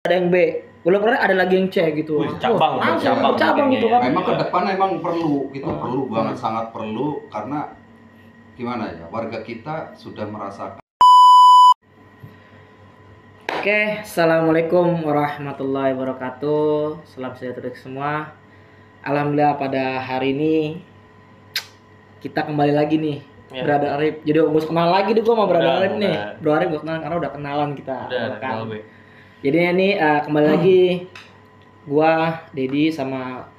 ada yang B, belum pernah ada lagi yang C gitu. Wih, cabang, langsung cabang cabang gitu kan. Memang ke depan emang perlu, itu perlu banget, sangat perlu karena gimana ya, warga kita sudah merasakan. Oke, assalamualaikum warahmatullahi wabarakatuh. Salam sejahtera semua. Alhamdulillah pada hari ini kita kembali lagi nih, Ya. Brother Arif. Jadi gue kenal lagi deh gue sama Brother Arif nih. udah. Bro Arif gue kenal karena udah kenalan kita. Udah kan. kenal gue. Jadi ini kembali lagi gua, Dedi sama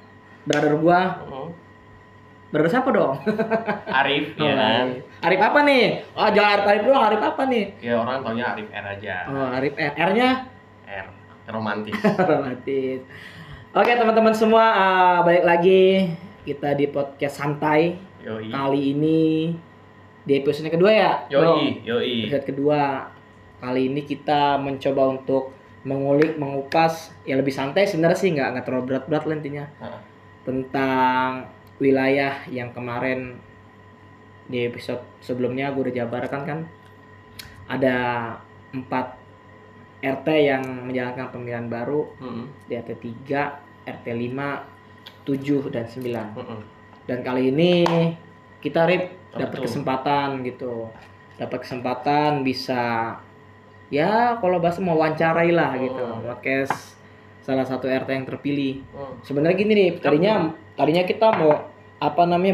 brother gua. Brother siapa dong? Arif ya kan. Arif apa nih? Oh, jangan Arif doang, Arif apa nih? Ya orang taunya Arif R aja. Oh, Arif R. R-nya R romantis. romantis. Oke, teman-teman semua, balik lagi kita di podcast santai. Yoi. Kali ini di episode kedua ya? Bro? Yoi. Episode kedua. Kali ini kita mencoba untuk mengulik, mengupas, ya lebih santai sebenarnya sih, nggak terlalu berat-berat lah intinya. Tentang wilayah yang kemarin di episode sebelumnya gue udah jabarkan kan, ada 4 RT yang menjalankan pemilihan baru, di RT 3, RT 5, 7 dan 9. Dan kali ini kita dapat kesempatan gitu, dapat kesempatan bisa ya kalau bahasa mau wawancarai lah gitu, podcast salah satu RT yang terpilih. Sebenarnya gini nih, tadinya kita mau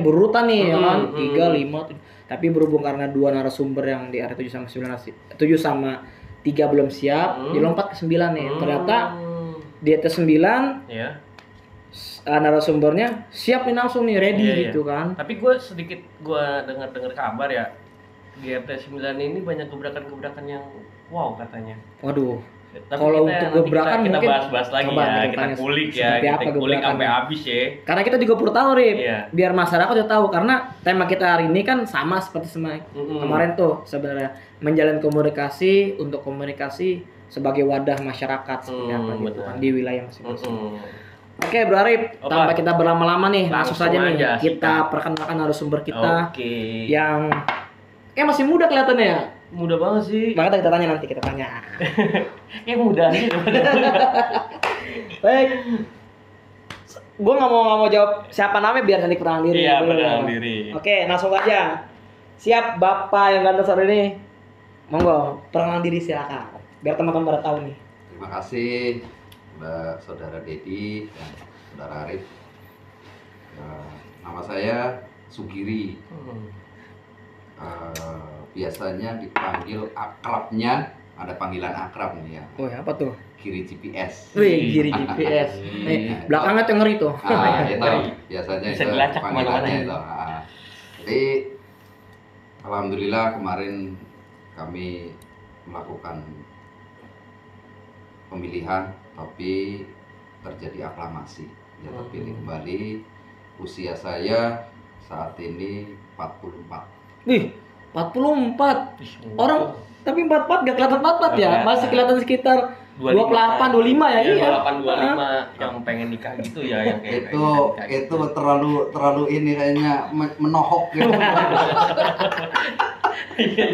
berurutan nih ya kan, 3, 5, 7. Tapi berhubung karena 2 narasumber yang di RT 7 sama 9, 7 sama 3 belum siap, jadi lompat ke 9 nih. Ternyata di RT 9 narasumbernya siap nih, langsung nih ready gitu kan. Tapi gue dengar kabar ya, di RT 9 ini banyak gebrakan-gebrakan yang wow katanya. Waduh. Tapi kalau untuk gebrakan kita mungkin bahas-bahas lagi ya, kita kulik ya, kita kulik sampai habis ya. Karena kita juga perlu tahu, Rip. Iya. Biar masyarakat udah tahu, karena tema kita hari ini kan sama seperti kemarin tuh sebenarnya, menjalin komunikasi untuk komunikasi sebagai wadah masyarakat seperti apa gitu kan di wilayah masing-masing. Oke, Bro Arif, tanpa kita berlama-lama nih, langsung saja nih kita perkenalkan narasumber kita yang kayak masih muda kelihatannya ya. Muda banget sih. Makanya kita tanya. Kayak muda aja. Baik. Gue nggak mau jawab siapa namanya biar nanti perkenalan diri. Iya, perkenalan diri. Oke, langsung aja. Siap, Bapak yang ganteng sore ini. Monggo, perkenalan diri silakan. Biar teman-teman pada tahu nih. Terima kasih Mbak Saudara Dedi dan Saudara Arif. Nama saya Sugiri. Biasanya dipanggil akrabnya, ada panggilan akrab nih ya. Oh, apa tuh? Giri GPS. Wih, Giri GPS. Belakangnya tuh ngeri tuh. Itu biasanya bisa itu dilacak panggilannya kemana-mana. itu. Jadi alhamdulillah kemarin kami melakukan pemilihan, tapi terjadi aklamasi. Ya, terpilih kembali. Usia saya saat ini 44. Wih, 44. Orang tapi 44 gak kelihatan 44 ya. Masih kelihatan sekitar 28, 25 ya. Iya. 28, 25 yang pengen nikah gitu ya, yang kayak itu terlalu ini kayaknya menohok gitu. Iya.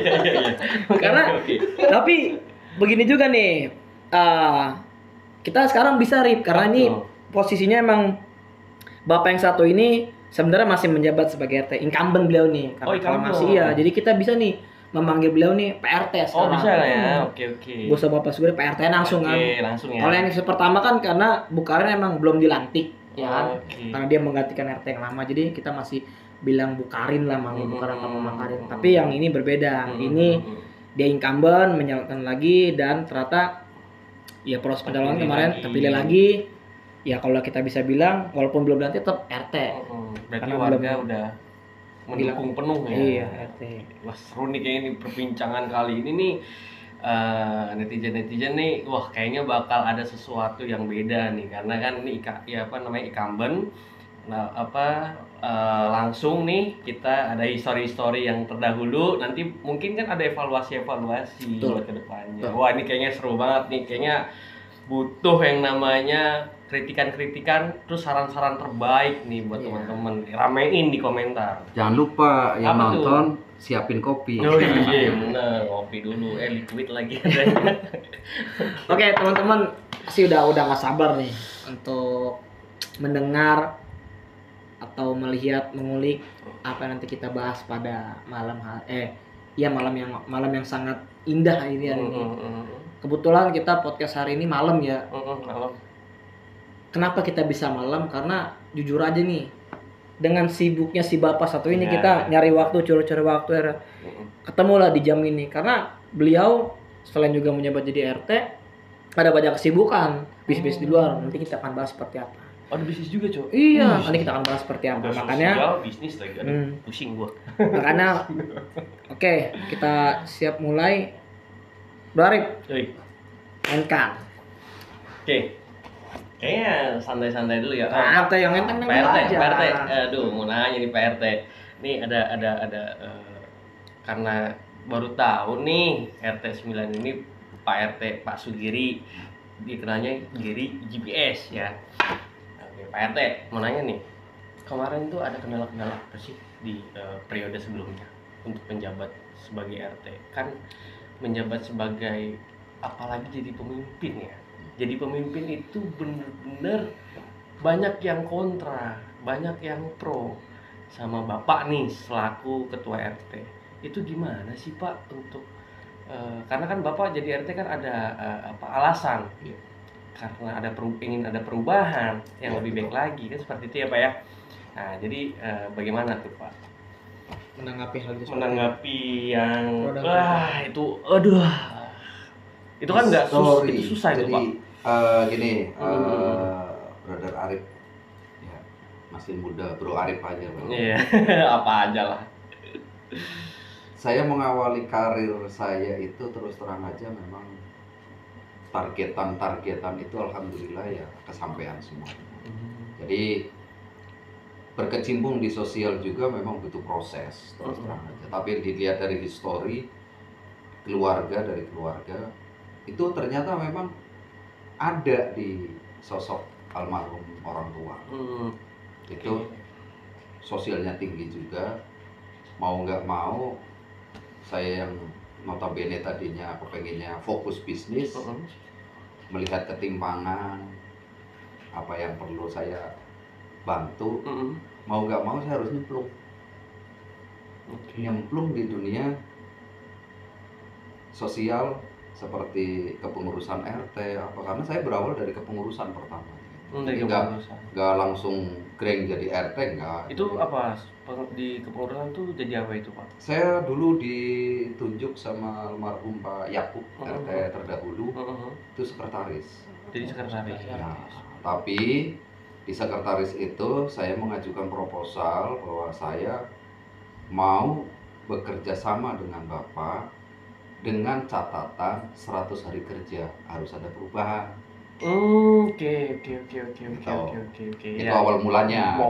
Karena tapi begini juga nih. Kita sekarang bisa karena ini posisinya emang Bapak yang satu ini sebenarnya masih menjabat sebagai RT, incumbent beliau nih. Karena masih iya, jadi kita bisa nih memanggil beliau nih PRT sekarang. Oh, bisa lah ya. Oke. Gue sama Bapak Sugiri PRT langsung kan. Langsung ya. Kalau yang pertama kan karena Bu Karin emang belum dilantik ya kan. Karena dia menggantikan RT yang lama, jadi kita masih bilang Bu Karin lah, manggil Bu Karin sama Mama Karin. Tapi yang ini berbeda. Ini dia incumbent menyalurkan lagi, dan ternyata ya proses pencalonan kemarin terpilih lagi. Ya kalau kita bisa bilang walaupun belum dilantik tetap RT. Berarti karena warga udah mendukung penuh ya. Iya, RT. Wah, seru nih kayaknya nih perbincangan kali ini nih. Netizen nih, wah kayaknya bakal ada sesuatu yang beda nih, karena kan ini incumbent. Nah, langsung nih kita ada history yang terdahulu, nanti mungkin kan ada evaluasi buat kedepannya. Wah, ini kayaknya seru banget nih, kayaknya butuh yang namanya kritikan-kritikan, terus saran-saran terbaik nih buat teman-teman. Ramein di komentar. Jangan lupa yang Apa nonton siapin kopi. Oh iya bener, kopi dulu, liquid lagi adanya. Oke teman-teman, sih udah nggak sabar nih untuk mendengar atau melihat mengulik apa yang nanti kita bahas pada malam malam yang sangat indah ini hari ini. Kebetulan kita podcast hari ini malam ya. Malam. Kenapa kita bisa malam? Karena jujur aja nih, dengan sibuknya si bapak satu ini kita nyari waktu, curi waktu ya. Ketemulah di jam ini karena beliau selain juga menjabat jadi RT ada banyak kesibukan bisnis di luar. Nanti kita akan bahas seperti apa. Ada bisnis juga, Cok. Iya, nanti kita akan bahas seperti apa. Makanya bisnis lagi pusing gua. Makanya oke, kita siap mulai. Bro Arif. Mainkan. Oke. Kayaknya santai-santai dulu ya. Santai yang enteng aja. PRT. Aduh, mau nanya nih PRT. Nih ada karena baru tahu nih RT 9 ini Pak RT Pak Sugiri dikenalnya Giri GPS ya. Oke, Pak RT mau nanya nih. Kemarin tuh ada kendala-kendala apa sih di periode sebelumnya untuk penjabat sebagai RT? Kan menjabat sebagai apalagi jadi pemimpin ya. Jadi pemimpin itu bener-bener banyak yang kontra, banyak yang pro sama Bapak nih selaku ketua RT. Itu gimana sih Pak untuk karena kan Bapak jadi RT kan ada alasan. Iya. Karena ingin ada perubahan yang lebih baik lagi kan seperti itu ya Pak ya. Nah, jadi bagaimana tuh Pak? Menanggapi yang itu aduh. Itu kan enggak susah itu Pak. Gini, Brother Arif, ya, masih muda, Bro Arif aja. Iya, apa aja lah. Saya mengawali karir saya itu terus terang aja memang targetan itu alhamdulillah ya kesampaian semua. Jadi berkecimpung di sosial juga memang butuh proses terus terang aja. Tapi dilihat dari histori keluarga itu ternyata memang ada di sosok almarhum orang tua. Itu sosialnya tinggi juga. Mau nggak mau, saya yang notabene tadinya kepengennya fokus bisnis, melihat ketimpangan, apa yang perlu saya bantu, mau nggak mau saya harus nyemplung di dunia sosial seperti kepengurusan RT apa, karena saya berawal dari kepengurusan pertama. Nggak langsung greng jadi RT, enggak. Itu apa di kepengurusan tuh jadi apa itu Pak? Saya dulu ditunjuk sama almarhum Pak Yakub, RT terdahulu, itu sekretaris. Jadi sekretaris. Nah, tapi di sekretaris itu saya mengajukan proposal bahwa saya mau bekerja sama dengan Bapak dengan catatan 100 hari kerja harus ada perubahan. Oke. Itu awal mulanya.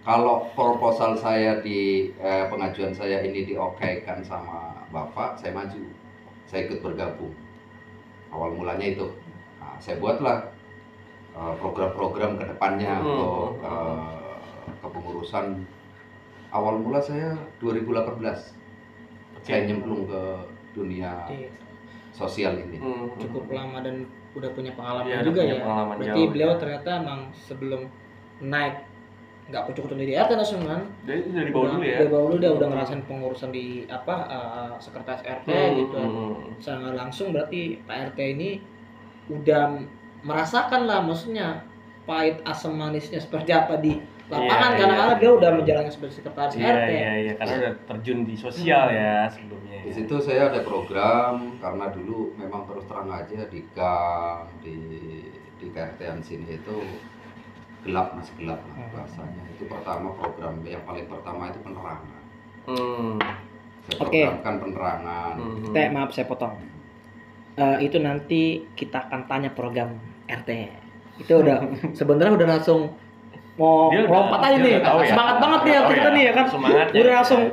Kalau proposal saya di pengajuan saya ini diokekan sama Bapak, saya maju. Saya ikut bergabung. Awal mulanya itu. Nah, saya buatlah program-program ke depannya untuk kepengurusan. Awal mula saya 2018. Saya nyemplung ke dunia sosial ini. Cukup lama dan udah punya pengalaman juga ya. Berarti beliau ternyata emang sebelum naik nggak kucuk-kucuk di RT langsung kan? Dari bawah dulu ya. Dari bawah dulu udah ngerasain pengurusan di sekretaris RT gitu. Secara langsung berarti Pak RT ini udah merasakan lah, maksudnya pahit asam manisnya seperti apa di lapangan, karena dia udah menjalankan sebagai sekretaris RT. Iya, karena udah terjun di sosial ya sebelumnya. Di situ saya ada program, karena dulu memang terus terang aja di gang di KRT-an sini itu masih gelap lah bahasanya. Itu pertama program yang paling pertama itu penerangan. Saya programkan penerangan. Maaf saya potong. Itu nanti kita akan tanya program RT. Itu udah sebenarnya udah langsung mau lompat aja nih, semangat banget nih kita nih ya kan, udah langsung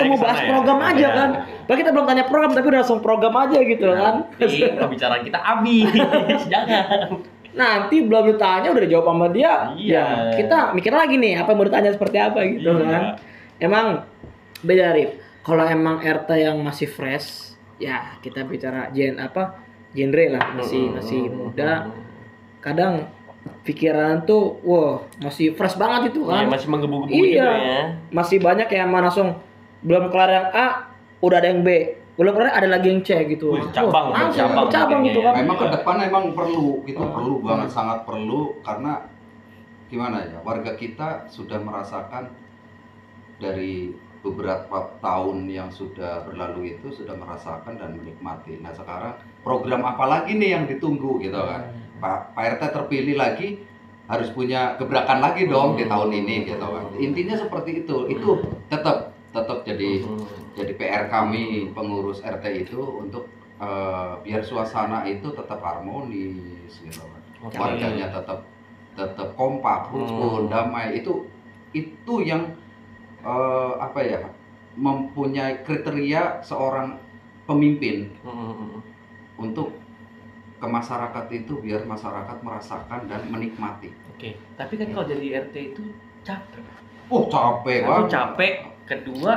mau bahas program aja kan, bahkan kita belum tanya program tapi udah langsung program aja gitu kan. Pembicaraan kita habis, jangan. Nanti belum ditanya udah dijawab sama dia, ya kita mikir lagi nih apa mau ditanya seperti apa gitu kan. Emang beda Rif, kalau emang RT yang masih fresh, ya kita bicara genre lah, masih muda. kadang pikiran tuh wah masih fresh banget itu kan. Iya, masih menggebu-gebu Iya, gitu ya. masih banyak yang langsung belum kelar yang A udah ada yang B, belum kelar ada lagi yang C gitu. Wih, cabang, Wah, langsung cabang cabang gitu mungkin ya. kan. Memang ke depan emang perlu, itu perlu banget, sangat perlu, karena gimana ya, warga kita sudah merasakan dari beberapa tahun yang sudah berlalu itu sudah merasakan dan menikmati. Nah sekarang program apa lagi nih yang ditunggu gitu kan? Pak RT terpilih lagi, harus punya gebrakan lagi dong di tahun ini gitu kan. Intinya seperti itu tetap jadi PR kami pengurus RT itu untuk biar suasana itu tetap harmonis gitu kan. Warganya tetap kompak, rukun, damai. Itu yang apa ya, mempunyai kriteria seorang pemimpin untuk ke masyarakat itu, biar masyarakat merasakan dan menikmati. Oke, tapi kan kalau jadi RT itu capek. Oh capek Satu banget. capek, kedua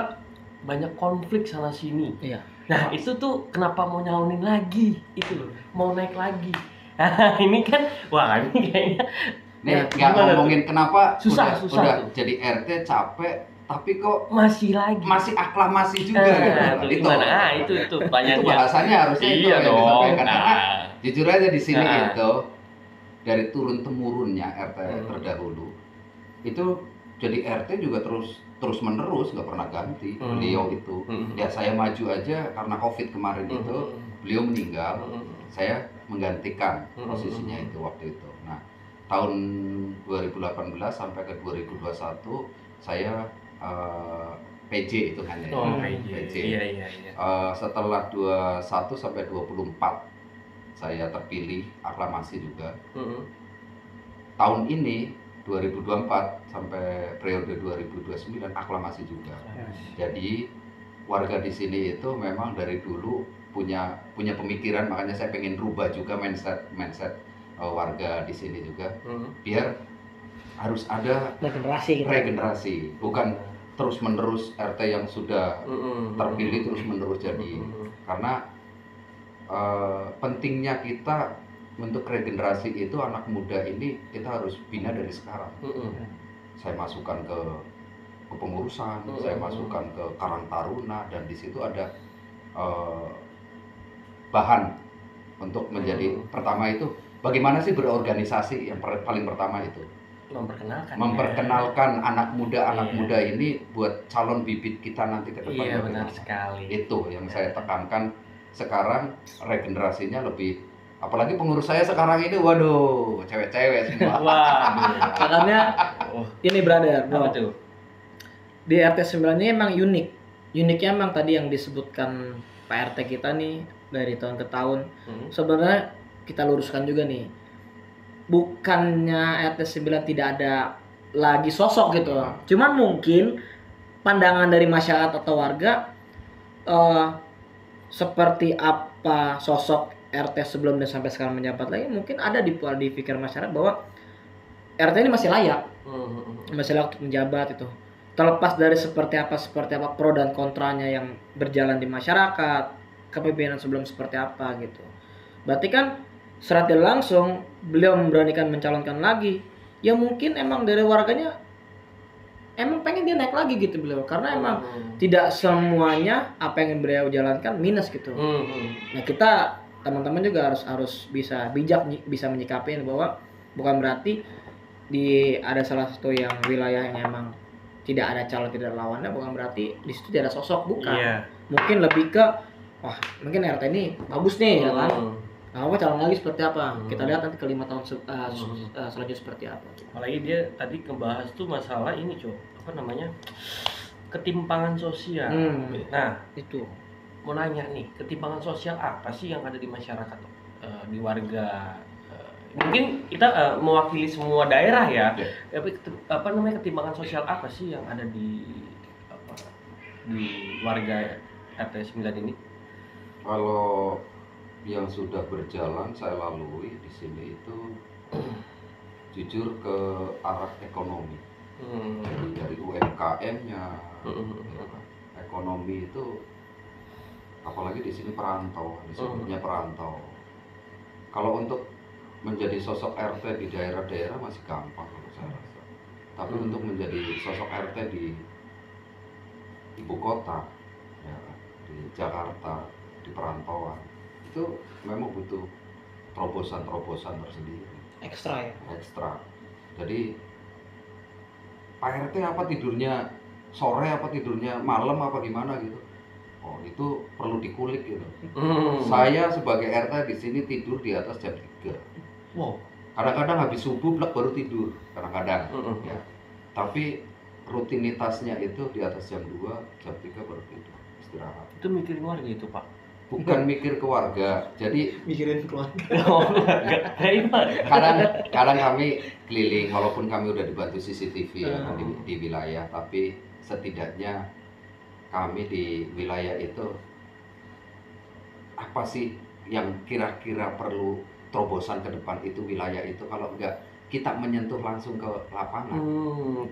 banyak konflik sana sini. Iya. Nah itu tuh kenapa mau nyalonin lagi itu loh, mau naik lagi. Nah, ini kan, wah ini kayaknya Nih nggak gimana ngomongin tuh? kenapa Susah udah tuh. jadi RT capek, tapi kok Masih lagi. masih aklamasi juga Nah, gitu. tuh, gimana? Ah, itu banyak. Itu bahasanya harusnya itu Iya yang dong. disampaikan. Karena Nah, jujur aja di sini Nah. itu dari turun temurunnya RT terdahulu itu jadi RT juga terus menerus, nggak pernah ganti. Beliau itu ya, saya maju aja karena COVID kemarin itu beliau meninggal, saya menggantikan posisinya itu waktu itu. Nah tahun 2018 sampai ke 2021 saya PJ itu hanya PJ. Iya. setelah 21 sampai 24 saya terpilih aklamasi juga. Tahun ini 2024 sampai periode 2029 aklamasi juga. Jadi warga di sini itu memang dari dulu punya pemikiran, makanya saya pengen rubah juga mindset warga di sini juga, biar harus ada regenerasi, bukan terus menerus RT yang sudah terpilih terus menerus jadi. Karena pentingnya kita untuk regenerasi itu, anak muda ini kita harus bina dari sekarang. Saya masukkan ke kepengurusan, saya masukkan ke Karang Taruna, dan di situ ada bahan untuk menjadi pertama itu bagaimana sih berorganisasi. Yang paling pertama itu memperkenalkan anak muda ini buat calon bibit kita nanti ke depan. Iya, benar sekali. Itu yang saya tekankan sekarang, regenerasinya lebih, apalagi pengurus saya sekarang ini, waduh, cewek-cewek semua. Makanya ini brother, Apa tuh? Di RT 9 ini emang unik. Uniknya emang tadi yang disebutkan Pak RT kita nih dari tahun ke tahun. Sebenarnya kita luruskan juga nih. Bukannya RT 9 tidak ada lagi sosok gitu. Cuman mungkin pandangan dari masyarakat atau warga seperti apa sosok RT sebelum dan sampai sekarang menjabat lagi, mungkin ada di pikir masyarakat bahwa RT ini masih layak untuk menjabat itu. Terlepas dari seperti apa pro dan kontranya yang berjalan di masyarakat, kepemimpinan sebelum seperti apa gitu. Berarti kan secara tidak langsung beliau memberanikan mencalonkan lagi. Ya mungkin emang dari warganya emang pengen dia naik lagi gitu beliau, karena emang tidak semuanya apa yang beliau jalankan minus gitu. Nah kita teman-teman juga harus bisa bijak, bisa menyikapi bahwa bukan berarti ada salah satu yang wilayah yang emang tidak ada calon, tidak ada lawannya, bukan berarti di situ tidak ada sosok, bukan. Mungkin lebih ke wah mungkin RT ini bagus nih ya kan. Nah, calon lagi seperti apa? Kita lihat nanti ke 5 tahun selanjutnya seperti apa. Apalagi dia tadi ngebahas tuh masalah ini, apa namanya, ketimpangan sosial. Nah, itu mau nanya nih, ketimpangan sosial apa sih yang ada di masyarakat, di warga? Mungkin kita mewakili semua daerah ya. Tapi apa namanya, ketimpangan sosial apa sih yang ada di warga RT 9 ini? Kalau yang sudah berjalan saya lalui di sini itu jujur ke arah ekonomi. Jadi dari UMKM-nya, ekonomi itu, apalagi di sini perantau, disebutnya perantau. Kalau untuk menjadi sosok RT di daerah-daerah masih gampang kalau saya rasa. Tapi untuk menjadi sosok RT di ibu kota, ya, di Jakarta, di perantauan, itu memang butuh terobosan-terobosan tersendiri. Ekstra ya. Ekstra. Jadi Pak RT apa tidurnya sore, apa tidurnya malam, apa gimana gitu. Oh, itu perlu dikulik gitu. Saya sebagai RT di sini tidur di atas jam 3. Wow. Kadang-kadang habis subuh baru tidur, kadang-kadang. Ya. Tapi rutinitasnya itu di atas jam 2, jam 3 baru tidur, istirahat. Itu mikirin warga itu, Pak? Bukan mikir keluarga, jadi Mikirin keluarga. Oh, enggak. kadang kami keliling, walaupun kami udah dibantu CCTV ya, di wilayah, tapi setidaknya kami di wilayah itu apa sih yang kira-kira perlu terobosan ke depan itu wilayah itu, kalau enggak kita menyentuh langsung ke lapangan.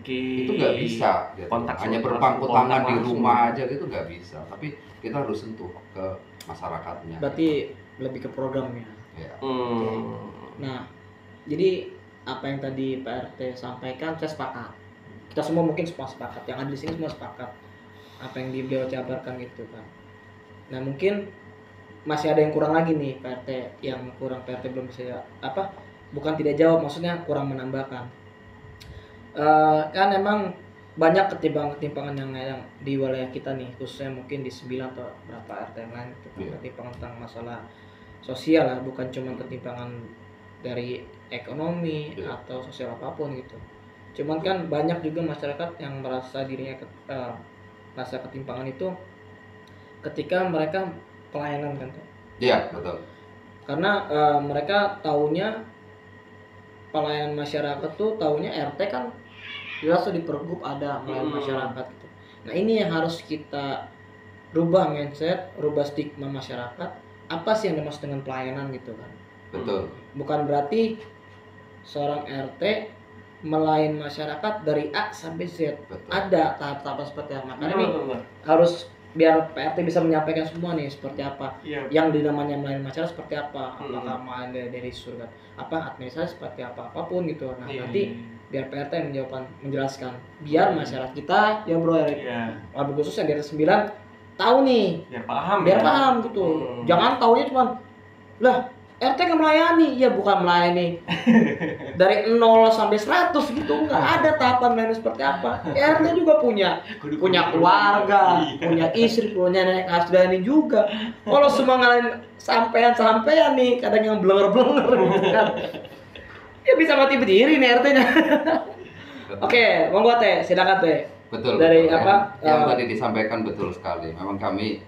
Itu nggak bisa gitu. Hanya berpangku tangan di rumah aja gitu nggak bisa, tapi kita harus sentuh ke masyarakatnya. Berarti lebih ke programnya. Ya. Nah, jadi apa yang tadi Pak RT sampaikan saya sepakat. Kita semua mungkin semua sepakat, yang ada di sini semua sepakat apa yang beliau jabarkan gitu kan. Nah, mungkin masih ada yang kurang lagi nih Pak RT, yang kurang Pak RT belum bisa bukan tidak jawab, maksudnya kurang menambahkan. Kan emang banyak ketimpangan yang di wilayah kita nih, khususnya mungkin di 9 atau berapa RT yang lain itu ketimpangan tentang masalah sosial lah, bukan cuma ketimpangan dari ekonomi atau sosial apapun gitu. Cuman kan banyak juga masyarakat yang merasa dirinya rasa ketimpangan itu ketika mereka pelayanan kan. Iya, betul. Karena mereka taunya pelayanan masyarakat tuh taunya RT kan jelas tuh di pergub ada melayani masyarakat gitu. Nah, ini yang harus kita rubah mindset, rubah stigma masyarakat. Apa sih yang dimaksud dengan pelayanan gitu kan? Betul. Bukan berarti seorang RT melayani masyarakat dari A sampai Z. Betul. Ada tahap-tahap seperti apa. Makanya ini harus biar PRT bisa menyampaikan semua nih seperti apa yang dinamanya melayani masyarakat seperti apa, apakah melayani dari surga, apa administrasi seperti apa, apapun gitu. Nah nanti biar PRT yang menjelaskan biar masyarakat kita ya bro lebih khusus yang di atas 9 tahu nih biar paham gitu. Jangan taunya cuma lah RT kan melayani, ya bukan melayani dari 0 sampai 100 gitu, nggak ada tahapan melayani seperti apa. RT juga punya keluarga, punya istri, punya nenek harus dilayani juga. Kalau semua ngalahin sampean nih, kadang yang blenger-blenger gitu kan, ya bisa mati berdiri nih RT-nya. Oke, monggo Teh, silakan Teh. Betul. Dari betul, apa? Yang tadi disampaikan betul sekali. Memang kami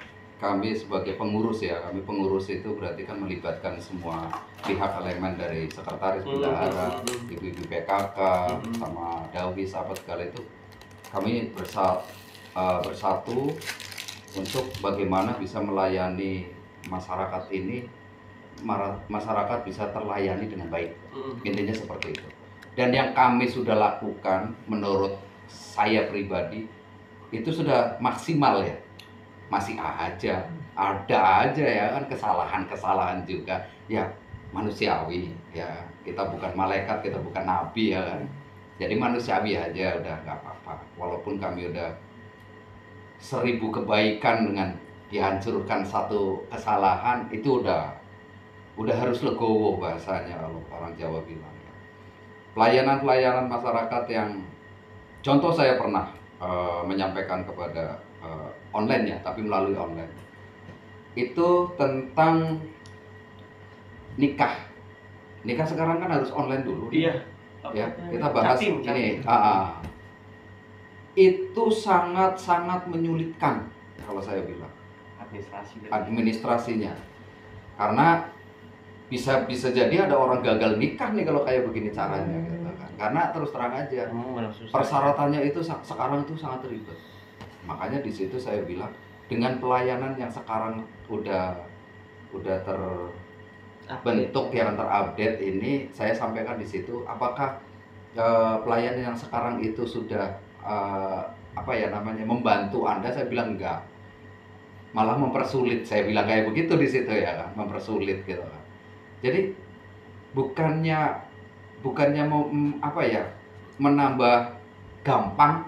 sebagai pengurus ya, kami pengurus itu berarti kan melibatkan semua pihak elemen dari sekretaris bendahara, ibu-ibu PKK, sama Dawis apa segala itu. Kami bersatu untuk bagaimana bisa melayani masyarakat ini, masyarakat bisa terlayani dengan baik. Intinya seperti itu. Dan yang kami sudah lakukan menurut saya pribadi itu sudah maksimal ya. Masih ada aja ya kan kesalahan juga ya, manusiawi ya, kita bukan malaikat, kita bukan nabi ya kan, jadi manusiawi aja udah nggak apa-apa. Walaupun kami udah 1000 kebaikan dengan dihancurkan satu kesalahan itu udah harus legowo bahasanya kalau orang Jawa bilang ya. Pelayanan masyarakat yang contoh saya pernah menyampaikan kepada online ya, tapi melalui online. Itu tentang nikah. Nikah sekarang kan harus online dulu. Iya. Ya, kita bahas ini. Itu sangat menyulitkan kalau saya bilang. Administrasinya. Karena bisa jadi ada orang gagal nikah nih kalau kayak begini caranya gitu kan. Karena terus terang aja persyaratannya itu sekarang itu sangat ribet. Makanya di situ saya bilang dengan pelayanan yang sekarang udah terbentuk yang terupdate ini, saya sampaikan di situ, apakah pelayanan yang sekarang itu sudah membantu Anda? Saya bilang enggak, malah mempersulit. Saya bilang kayak begitu di situ ya kan, mempersulit gitu kan. Jadi bukannya mau apa ya, menambah gampang,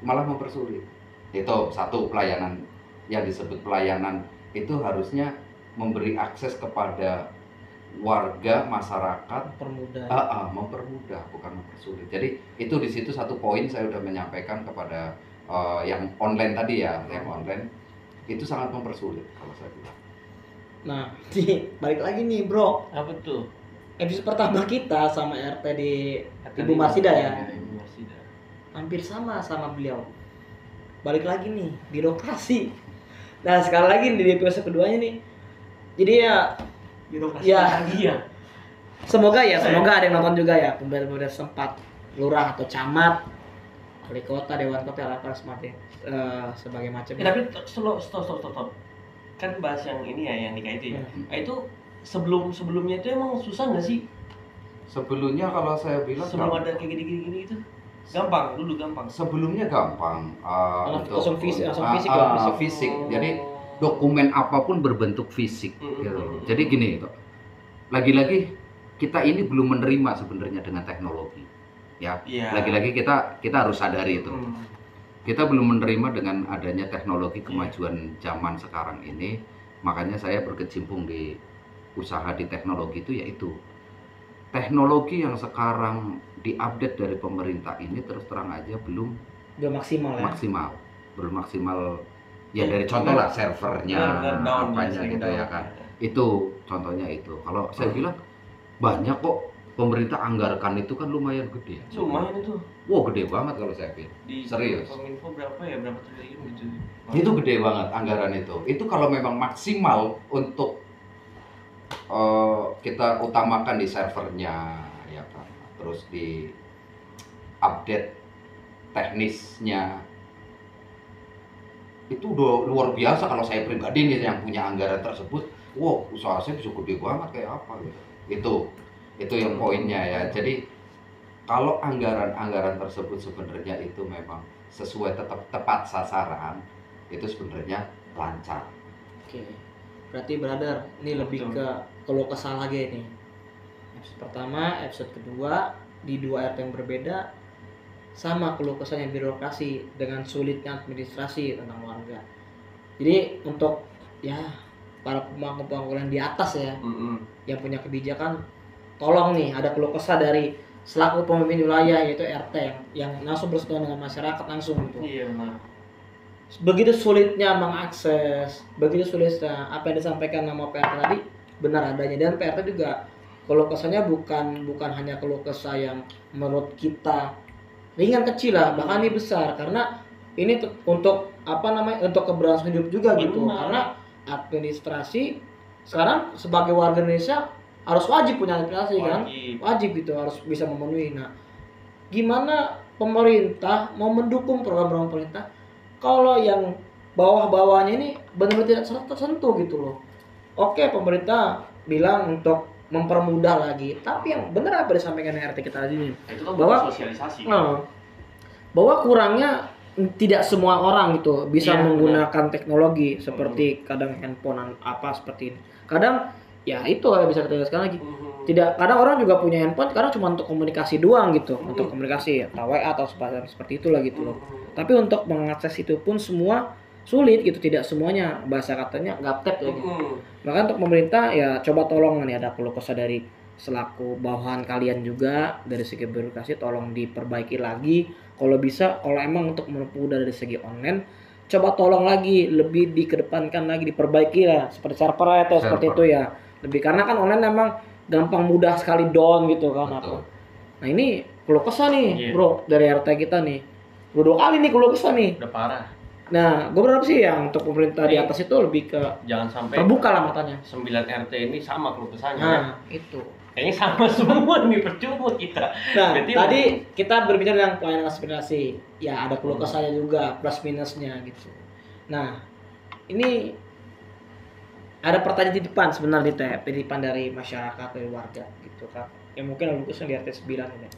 malah mempersulit. Itu satu, pelayanan yang disebut pelayanan itu harusnya memberi akses kepada warga masyarakat, mempermudah bukan mempersulit. Jadi itu di situ satu poin saya udah menyampaikan kepada yang online tadi ya, yang online itu sangat mempersulit kalau saya bilang. Nah, balik lagi nih bro. Apa tuh? Episode pertama kita sama RT di Ibu Marsida ya. Ibu Marsida. Hampir sama beliau. Balik lagi nih, birokrasi. Nah, sekali lagi di episode keduanya nih. Jadi ya Birokrasi ya, lagi ya. Semoga ada yang nonton juga ya, pemerintah sempat, lurah atau camat, wali kota, dewan kota, apa semacam sebagai macam. Tapi stop. Kan bahas yang ini ya, yang nikah itu ya. Nah, itu sebelumnya itu emang susah nggak sih? Sebelumnya kalau saya bilang sebelum ada kayak gini itu gampang. Sebelumnya gampang. Langsung fisik. Jadi dokumen apapun berbentuk fisik. Gitu. Jadi gini, lagi-lagi kita ini belum menerima sebenarnya dengan teknologi. Ya, lagi-lagi kita harus sadari itu. Kita belum menerima dengan adanya teknologi, kemajuan zaman sekarang ini. Makanya saya berkecimpung di usaha di teknologi itu, yaitu teknologi yang sekarang diupdate dari pemerintah ini terus terang aja belum maksimal. Belum maksimal ya, dari contoh lah servernya, apanya gitu ya kan. Itu contohnya itu. Kalau saya bilang banyak kok, pemerintah anggarkan itu kan lumayan gede. Lumayan itu. Wow, gede banget kalau saya bilang. Serius. Kominfo berapa triliun gitu. Itu gede banget anggaran itu. Itu kalau memang maksimal untuk kita utamakan di servernya ya kan. Terus di update teknisnya. Itu udah luar biasa. Kalau saya pribadi nih yang punya anggaran tersebut, wow, usaha saya bisa gede banget kayak apa gitu. Itu yang poinnya ya. Jadi kalau anggaran tersebut sebenarnya itu memang sesuai, tepat sasaran, itu sebenarnya lancar. Oke. Berarti brother, ini lebih ke keluh kesah lagi nih. Episode pertama, episode kedua di 2 RT yang berbeda, sama keluh kesahnya birokrasi dengan sulitnya administrasi tentang warga. Jadi untuk ya para pemangku yang di atas ya, yang punya kebijakan, tolong nih ada keluh kesah dari selaku pemimpin wilayah, yaitu RT yang langsung bersentuhan dengan masyarakat langsung gitu. Iya benar. Begitu sulitnya mengakses, begitu sulitnya apa yang disampaikan nama PRT tadi benar adanya, dan PRT juga keluh kesahnya bukan hanya keluh kesah yang menurut kita ringan kecil lah, bahkan ini besar, karena ini untuk untuk keberlangsungan hidup juga gitu. Karena administrasi sekarang sebagai warga Indonesia harus wajib punya administrasi kan, wajib gitu, harus bisa memenuhi. Nah, gimana pemerintah mau mendukung program-program pemerintah kalau yang bawah-bawahnya ini benar-benar tidak tersentuh gitu loh. Oke, pemerintah bilang untuk mempermudah lagi, tapi yang benar apa disampaikan RT kita tadi nih, itu kan bahwa sosialisasi. Bahwa kurangnya tidak semua orang gitu bisa menggunakan teknologi seperti kadang handphone apa seperti ini. Kadang ya itu bisa kita jelaskan lagi. Tidak, kadang orang juga punya handphone kadang cuma untuk komunikasi doang gitu, untuk komunikasi atau WA atau seperti itulah gitu loh. Tapi untuk mengakses itu pun semua sulit gitu, tidak semuanya, bahasa katanya gaptek ya gitu. Maka untuk pemerintah ya coba tolong nih, ada keluh kesah dari selaku bawahan kalian juga dari segi birokrasi, tolong diperbaiki lagi. Kalau bisa, kalau emang untuk mempermudah dari segi online, coba tolong lagi lebih dikedepankan lagi, diperbaiki lah seperti server atau seperti itu ya. Lebih, karena kan online emang gampang mudah sekali down gitu kan. Nah ini keluh kesah nih bro dari RT kita nih. Udah 2 kali nih keluh kesah nih. Udah parah. Nah, gue berharap sih yang untuk pemerintah di atas itu lebih ke jangan sampai terbuka lah matanya. 9 RT ini sama keluh kesahnya. Nah, itu. Kayaknya sama semua nih, percuma kita. Nah, tadi kita berbicara tentang pelayanan aspirasi. Ya, ada keluh kesahnya juga, plus minusnya gitu. Nah, ini ada pertanyaan titipan sebenarnya titipan dari masyarakat, dari warga gitu kan. Yang mungkin ada khususnya di RT 9 ini.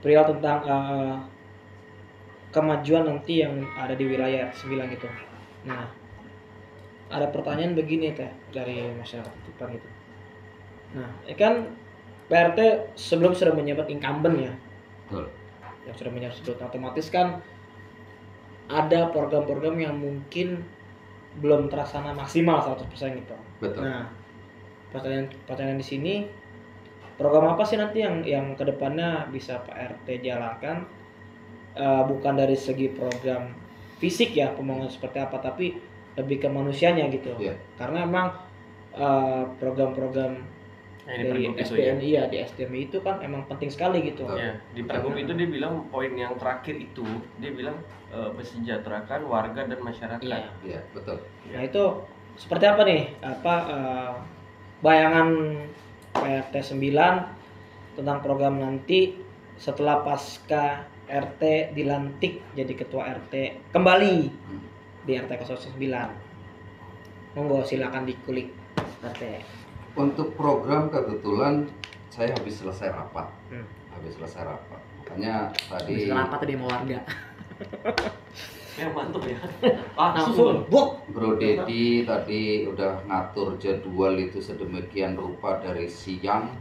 Perihal tentang kemajuan nanti yang ada di wilayah 9 gitu. Nah, ada pertanyaan begini dari masyarakat titipan gitu. Nah, kan PRT sebelum sudah menjabat incumbent ya. Betul. Yang sudah menjabat otomatis kan ada program-program yang mungkin belum terlaksana maksimal 100% gitu. Betul. Nah, pertanyaan di sini, program apa sih nanti yang kedepannya bisa Pak RT jalankan? Bukan dari segi program fisik ya pembangunan seperti apa, tapi lebih ke manusianya gitu. Iya. Karena emang program-program dari SDMI ya di SDMI itu kan emang penting sekali gitu. Ya, di Pergub itu dia bilang poin yang terakhir itu dia bilang mesejahterakan warga dan masyarakat. Iya, betul. Nah itu seperti apa nih bayangan PRT 9 tentang program nanti setelah pasca RT dilantik jadi ketua RT kembali di RT 09. Monggo silakan dikulik RT. Untuk program kebetulan saya habis selesai rapat. Makanya tadi habis rapat tadi sama warga. Ya mantap ya. Langsung Bro Dedi tadi udah ngatur jadwal itu sedemikian rupa dari siang,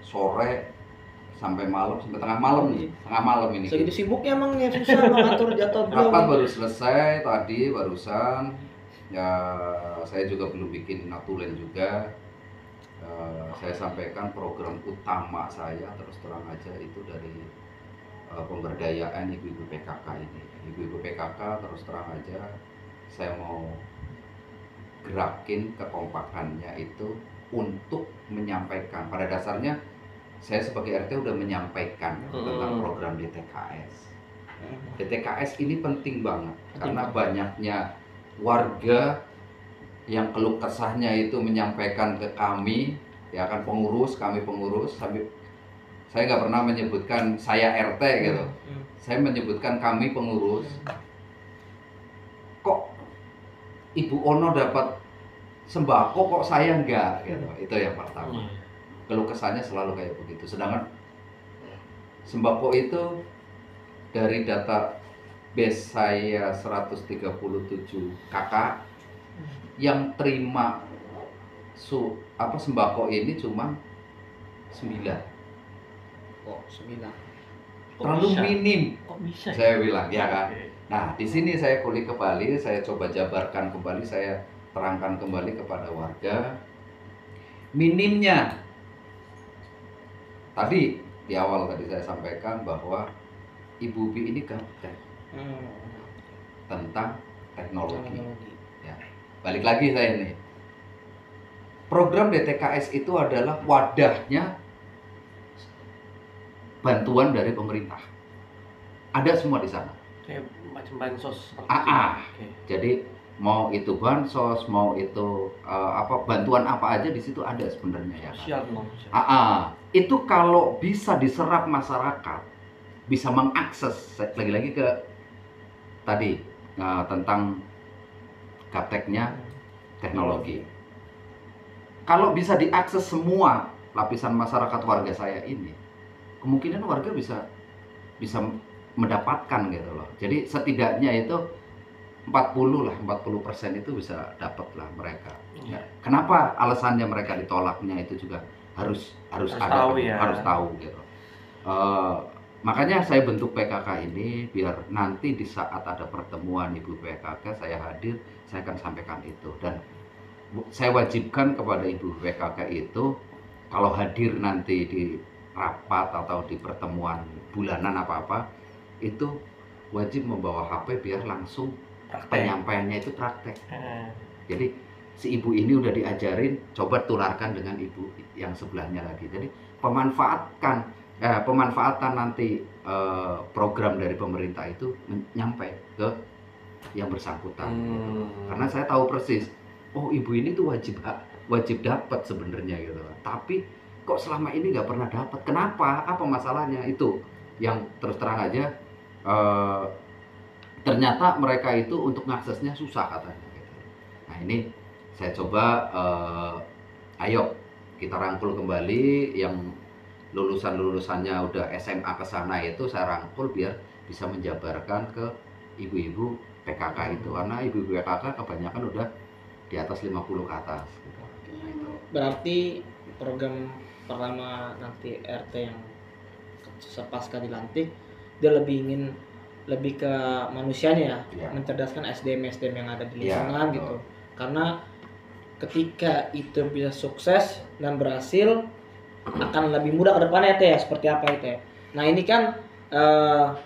sore, sampai malam, sampai tengah malam ini. Segitu sibuknya emang ya susah mengatur jadwal. Rapat baru selesai tadi barusan. Ya saya juga belum bikin notulen juga. Saya sampaikan program utama saya terus terang aja itu dari pemberdayaan ibu-ibu PKK ini. Ibu-ibu PKK terus terang aja saya mau gerakin kekompakannya itu untuk menyampaikan. Pada dasarnya saya sebagai RT udah menyampaikan tentang program DTKS. DTKS ini penting banget karena banyaknya warga yang keluh kesahnya itu menyampaikan ke kami, ya kan kami pengurus, sampai saya nggak pernah menyebutkan saya RT gitu. Saya menyebutkan kami pengurus. Kok Ibu Ono dapat sembako kok saya enggak gitu. Itu yang pertama. Keluh kesahnya selalu kayak begitu. Sedangkan sembako itu dari data base saya 137 kakak yang terima sembako ini cuma 9. Kok 9? Terlalu minim. Kok bisa? Saya bilang ya kan. Nah, di sini saya kulik kembali, saya coba jabarkan kembali, saya terangkan kembali kepada warga minimnya. Tadi di awal tadi saya sampaikan bahwa Ibu Bi ini gaptek tentang teknologi. Ya. Balik lagi saya nih. Program DTKS itu adalah wadahnya bantuan dari pemerintah. Ada semua di sana. Kayak macam bansos seperti itu. Jadi mau itu bansos, mau itu bantuan apa aja di situ ada sebenarnya ya. Itu kalau bisa diserap masyarakat, bisa mengakses lagi-lagi ke tadi tentang gapteknya teknologi. Kalau bisa diakses semua lapisan masyarakat warga saya ini, kemungkinan warga bisa mendapatkan gitu loh. Jadi setidaknya itu 40% itu bisa dapat lah mereka. Ya. Kenapa alasannya mereka ditolaknya itu juga harus ada, harus tahu gitu. Makanya saya bentuk PKK ini biar nanti di saat ada pertemuan Ibu PKK saya hadir, saya akan sampaikan itu. Dan saya wajibkan kepada Ibu PKK itu kalau hadir nanti di rapat atau di pertemuan bulanan apa-apa itu wajib membawa HP biar langsung penyampaiannya itu praktek. Jadi si ibu ini udah diajarin, coba tularkan dengan ibu yang sebelahnya lagi. Jadi pemanfaatan nanti program dari pemerintah itu nyampe ke yang bersangkutan. Gitu. Karena saya tahu persis, oh ibu ini tuh wajib dapat sebenarnya gitu. Tapi kok selama ini nggak pernah dapat? Kenapa? Apa masalahnya? Itu yang terus terang aja. Ternyata mereka itu untuk ngaksesnya susah katanya. Nah ini saya coba, ayo kita rangkul kembali yang lulusannya udah SMA ke sana itu saya rangkul biar bisa menjabarkan ke ibu-ibu PKK itu karena ibu-ibu PKK kebanyakan udah di atas 50 ke atas. Gitu. Nah, itu. Berarti program pertama nanti RT yang pasca dilantik, dia lebih ke manusianya ya, mencerdaskan SDM yang ada di lingkungan gitu. Karena ketika itu bisa sukses dan berhasil, akan lebih mudah ke depannya ya, seperti apa itu ya. Nah ini kan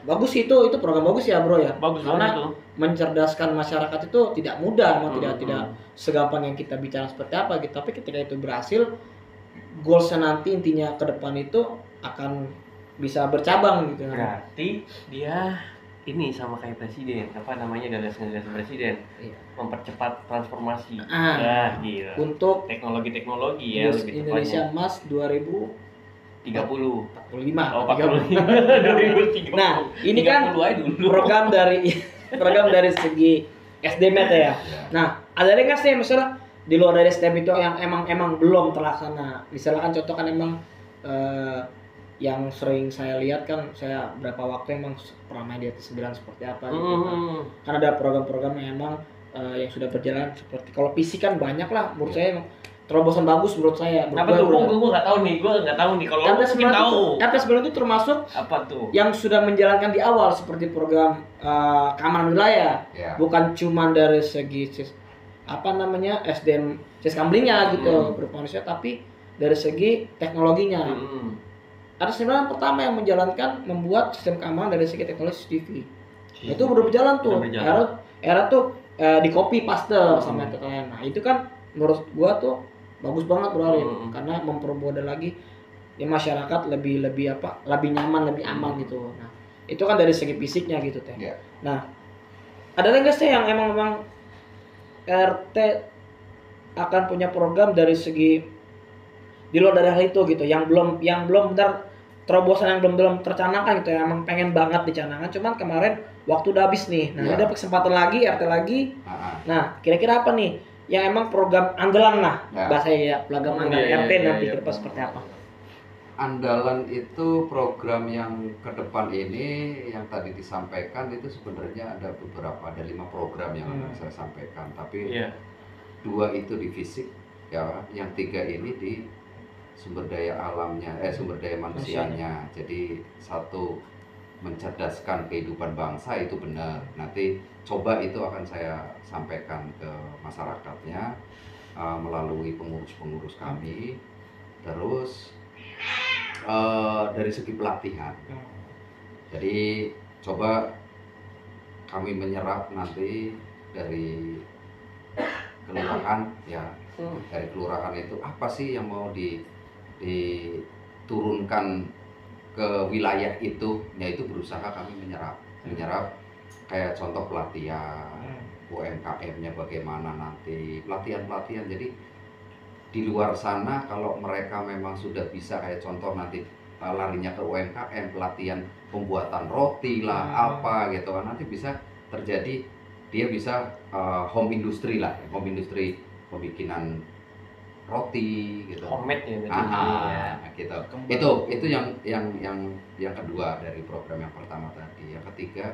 bagus itu program bagus ya bro ya. Bagus karena itu. Mencerdaskan masyarakat itu tidak mudah, tidak segampang yang kita bicara seperti apa gitu. Tapi ketika itu berhasil, goalsnya nanti intinya ke depan itu akan bisa bercabang gitu. Berarti dia ini sama kayak presiden, apa namanya, gagasan presiden, mempercepat transformasi. Gila. Untuk teknologi ya, lebih Indonesia Emas 2035. 45. 2030. Nah, ini kan program dari segi SDM ya. Nah, ada lagi nggak sih misalnya di luar dari SDM itu yang emang belum terlaksana? Misalkan contoh kan emang yang sering saya lihat kan, saya berapa waktu emang pernah main di atas 9 seperti apa gitu kan ada program-program yang emang yang sudah berjalan seperti, kalau PC kan banyak lah menurut saya emang terobosan bagus menurut saya. Apa tuh? Gue nggak tahu nih kalau lu mungkin tahu. RT 9 itu termasuk apa tuh? Yang sudah menjalankan di awal seperti program keamanan wilayah, bukan cuma dari segi apa namanya SDM siskamblingnya gitu berupa manusia, tapi dari segi teknologinya. Ada 9 pertama yang menjalankan membuat sistem keamanan dari segi teknologi CCTV. Itu udah berjalan tuh. Era tuh di copy paste sama itu kan. Nah, itu kan menurut gua tuh bagus banget bro Arin, karena mempermudah lagi ya masyarakat lebih nyaman, lebih aman gitu. Nah, itu kan dari segi fisiknya gitu teh. Nah, ada lagi sih yang emang RT akan punya program dari segi di luar dari hal itu gitu, yang belum benar terobosan yang belum tercanangkan gitu ya, emang pengen banget dicanangkan, cuman kemarin waktu udah habis nih. Nah, ini ada kesempatan lagi RT lagi. Nah, kira-kira apa nih yang emang program andalan lah bahasa ya, program andalan RT nanti ke depan seperti apa? Andalan itu program yang ke depan ini yang tadi disampaikan itu sebenarnya ada 5 program yang akan saya sampaikan, tapi 2 itu di fisik ya, yang 3 ini di sumber daya alamnya, sumber daya manusianya. Jadi 1 mencerdaskan kehidupan bangsa itu benar. Nanti coba itu akan saya sampaikan ke masyarakatnya melalui pengurus-pengurus kami. Terus dari segi pelatihan. Jadi coba kami menyerap nanti dari kelurahan ya. Dari kelurahan itu apa sih yang mau diturunkan ke wilayah itu, yaitu berusaha kami menyerap kayak contoh pelatihan UMKM-nya bagaimana nanti, pelatihan. Jadi di luar sana kalau mereka memang sudah bisa kayak contoh nanti larinya ke UMKM, pelatihan pembuatan roti lah apa gitu kan, nanti bisa terjadi dia bisa home industry pembikinan roti gitu. Homemade ya. Gitu. Itu yang kedua dari program yang pertama tadi. Yang ketiga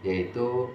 yaitu